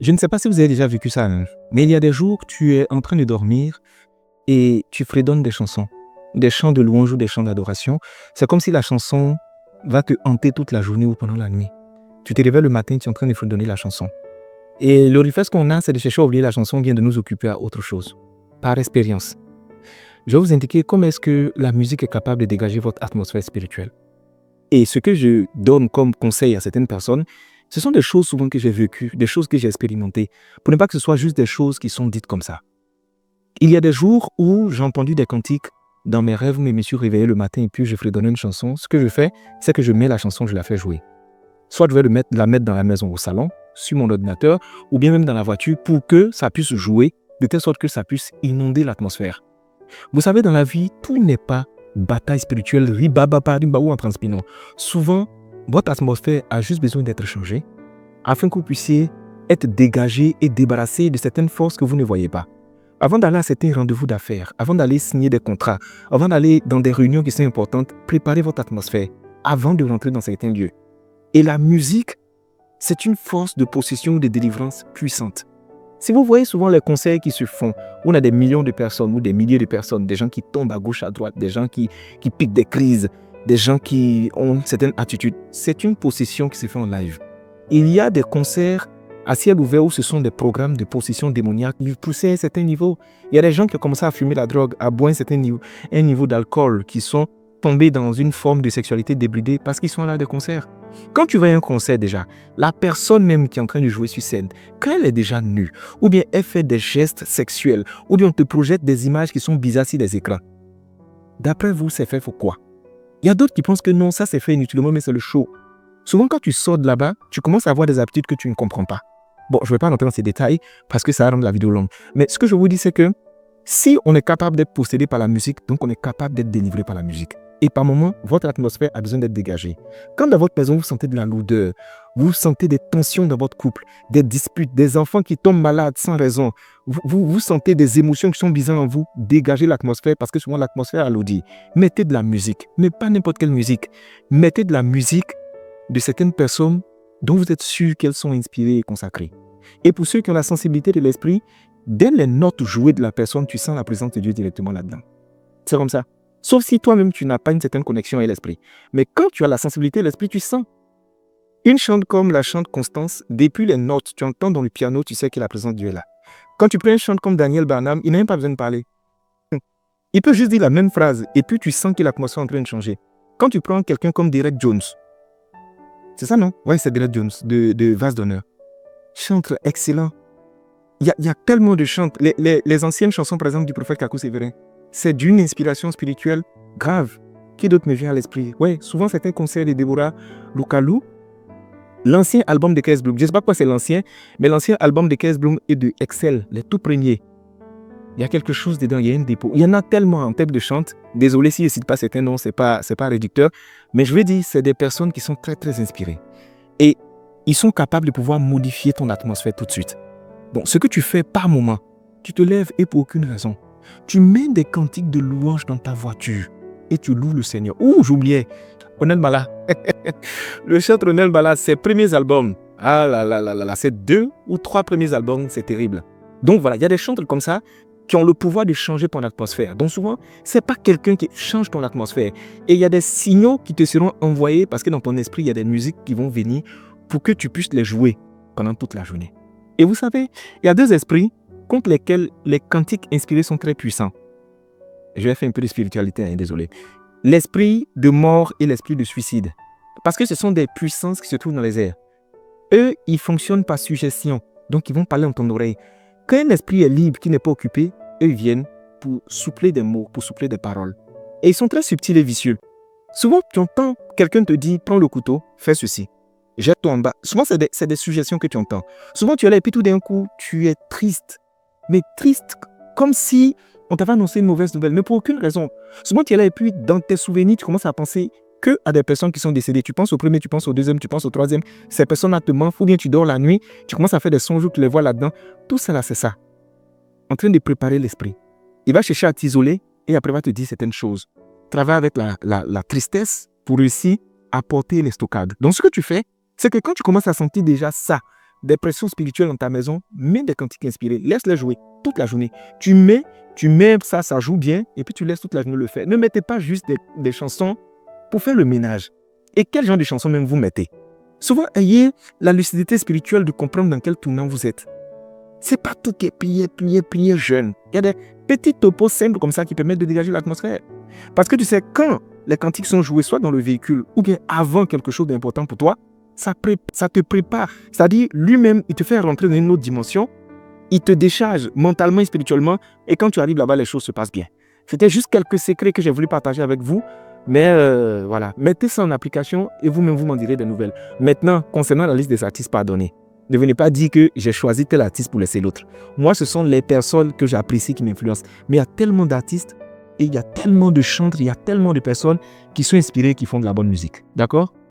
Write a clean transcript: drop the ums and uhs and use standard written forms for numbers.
Je ne sais pas si vous avez déjà vécu ça, hein, mais il y a des jours, tu es en train de dormir et tu fredonnes des chansons, des chants de louange ou des chants d'adoration. C'est comme si la chanson va te hanter toute la journée ou pendant la nuit. Tu te réveilles le matin, tu es en train de fredonner la chanson. Et le réflexe qu'on a, c'est de chercher à oublier la chanson, bien de nous occuper à autre chose, par expérience. Je vais vous indiquer comment est-ce que la musique est capable de dégager votre atmosphère spirituelle. Et ce que je donne comme conseil à certaines personnes, ce sont des choses souvent que j'ai vécues, des choses que j'ai expérimentées, pour ne pas que ce soit juste des choses qui sont dites comme ça. Il y a des jours où j'ai entendu des cantiques dans mes rêves, mais je me suis réveillé le matin et puis je fredonnais une chanson. Ce que je fais, c'est que je mets la chanson, je la fais jouer. Soit je vais la mettre dans la maison, au salon, sur mon ordinateur, ou bien même dans la voiture pour que ça puisse jouer, de telle sorte que ça puisse inonder l'atmosphère. Vous savez, dans la vie, tout n'est pas bataille spirituelle, ou en transpirant. Souvent, votre atmosphère a juste besoin d'être changée afin que vous puissiez être dégagé et débarrassé de certaines forces que vous ne voyez pas. Avant d'aller à certains rendez-vous d'affaires, avant d'aller signer des contrats, avant d'aller dans des réunions qui sont importantes, préparez votre atmosphère avant de rentrer dans certains lieux. Et la musique, c'est une force de possession ou de délivrance puissante. Si vous voyez souvent les concerts qui se font, où on a des millions de personnes ou des milliers de personnes, des gens qui tombent à gauche, à droite, des gens qui piquent des crises, des gens qui ont une certaine attitude, c'est une possession qui se fait en live. Il y a des concerts à ciel ouvert où ce sont des programmes de possession démoniaque qui poussaient à un certain niveau. Il y a des gens qui ont commencé à fumer la drogue, à boire un niveau d'alcool, qui sont tombés dans une forme de sexualité débridée parce qu'ils sont là à des concerts. Quand tu vas à un concert déjà, la personne même qui est en train de jouer sur scène, quand elle est déjà nue, ou bien elle fait des gestes sexuels, ou bien on te projette des images qui sont bizarres sur les écrans, d'après vous, c'est fait pour quoi? Il y a d'autres qui pensent que non, ça c'est fait inutilement, mais c'est le show. Souvent, quand tu sors de là-bas, tu commences à avoir des habitudes que tu ne comprends pas. Bon, je ne vais pas rentrer dans ces détails parce que ça rend la vidéo longue. Mais ce que je vous dis, c'est que si on est capable d'être possédé par la musique, donc on est capable d'être délivré par la musique. Et par moments, votre atmosphère a besoin d'être dégagée. Quand dans votre maison, vous sentez de la lourdeur, vous sentez des tensions dans votre couple, des disputes, des enfants qui tombent malades sans raison, vous sentez des émotions qui sont bizarres en vous, dégagez l'atmosphère parce que souvent l'atmosphère alourdit. Mettez de la musique, mais pas n'importe quelle musique. Mettez de la musique de certaines personnes dont vous êtes sûr qu'elles sont inspirées et consacrées. Et pour ceux qui ont la sensibilité de l'esprit, dès les notes jouées de la personne, tu sens la présence de Dieu directement là-dedans. C'est comme ça. Sauf si toi-même, tu n'as pas une certaine connexion avec l'esprit. Mais quand tu as la sensibilité de l'esprit, tu sens. Une chante comme la chante Constance, depuis les notes, tu entends dans le piano, tu sais que la présence de Dieu est là. Quand tu prends une chante comme Daniel Barnum, il n'a même pas besoin de parler. Il peut juste dire la même phrase et puis tu sens que l'atmosphère est en train de changer. Quand tu prends quelqu'un comme Derek Jones, c'est ça, non? Oui, c'est Derek Jones, de Vase d'honneur. Chantre excellent. Il y a tellement de chants. Les anciennes chansons, par exemple, du prophète Kakou Sévérin, c'est d'une inspiration spirituelle grave. Qui d'autre me vient à l'esprit? Oui, souvent, c'est un concert de Deborah Lukalou. L'ancien album de Kees Bloom, je ne sais pas quoi c'est l'ancien, mais l'ancien album de Kees Bloom est de Excel, les tout premiers. Il y a quelque chose dedans, il y a un dépôt. Il y en a tellement en tête de chante. Désolé si je ne cite pas certains noms, ce n'est pas réducteur. Mais je veux dire, c'est des personnes qui sont très, très inspirées. Et ils sont capables de pouvoir modifier ton atmosphère tout de suite. Donc, ce que tu fais par moment, tu te lèves et pour aucune raison, tu mets des cantiques de louange dans ta voiture et tu loues le Seigneur. Ouh, j'oubliais, Ronel Bala. Le chanteur Ronel Bala, ses premiers albums, ah là là là là, ses 2 ou 3 premiers albums, c'est terrible. Donc voilà, il y a des chanteurs comme ça qui ont le pouvoir de changer ton atmosphère. Donc souvent, ce n'est pas quelqu'un qui change ton atmosphère. Et il y a des signaux qui te seront envoyés parce que dans ton esprit, il y a des musiques qui vont venir pour que tu puisses les jouer pendant toute la journée. Et vous savez, il y a 2 esprits contre lesquels les cantiques inspirés sont très puissants. Je vais faire un peu de spiritualité, hein, désolé. L'esprit de mort et l'esprit de suicide. Parce que ce sont des puissances qui se trouvent dans les airs. Eux, ils fonctionnent par suggestion. Donc, ils vont parler dans ton oreille. Quand un esprit est libre, qui n'est pas occupé, eux, ils viennent pour souffler des mots, pour souffler des paroles. Et ils sont très subtils et vicieux. Souvent, tu entends quelqu'un te dire, prends le couteau, fais ceci. Jette-toi en bas. Souvent, c'est des suggestions que tu entends. Souvent, tu es là et puis tout d'un coup, tu es triste. Mais triste comme si on t'avait annoncé une mauvaise nouvelle, mais pour aucune raison. Souvent, tu es là et puis dans tes souvenirs, tu commences à penser que à des personnes qui sont décédées. Tu penses au premier, tu penses au deuxième, tu penses au troisième. Ces personnes-là te mentent, ou bien tu dors la nuit, tu commences à faire des songes où tu les vois là-dedans. Tout cela, c'est ça. En train de préparer l'esprit. Il va chercher à t'isoler et après, il va te dire certaines choses. Travaille avec la tristesse pour réussir à porter les stockades. Donc, ce que tu fais, c'est que quand tu commences à sentir déjà ça, des pressions spirituelles dans ta maison, mets des cantiques inspirés, laisse-les jouer toute la journée. Tu mets ça joue bien, et puis tu laisses toute la journée le faire. Ne mettez pas juste des chansons pour faire le ménage. Et quel genre de chansons même vous mettez? Souvent, ayez la lucidité spirituelle de comprendre dans quel tournant vous êtes. C'est pas tout qui est prier jeune. Il y a des petits topos simples comme ça qui permettent de dégager l'atmosphère. Parce que tu sais, quand les cantiques sont joués, soit dans le véhicule ou bien avant quelque chose d'important pour toi, ça te prépare. C'est-à-dire, lui-même, il te fait rentrer dans une autre dimension, il te décharge mentalement et spirituellement, et quand tu arrives là-bas, les choses se passent bien. C'était juste quelques secrets que j'ai voulu partager avec vous, mais voilà. Mettez ça en application et vous-même, vous m'en direz des nouvelles. Maintenant, concernant la liste des artistes pardonnés, ne venez pas dire que j'ai choisi tel artiste pour laisser l'autre. Moi, ce sont les personnes que j'apprécie qui m'influencent. Mais il y a tellement d'artistes et il y a tellement de chanteurs, il y a tellement de personnes qui sont inspirées, qui font de la bonne musique. D'accord?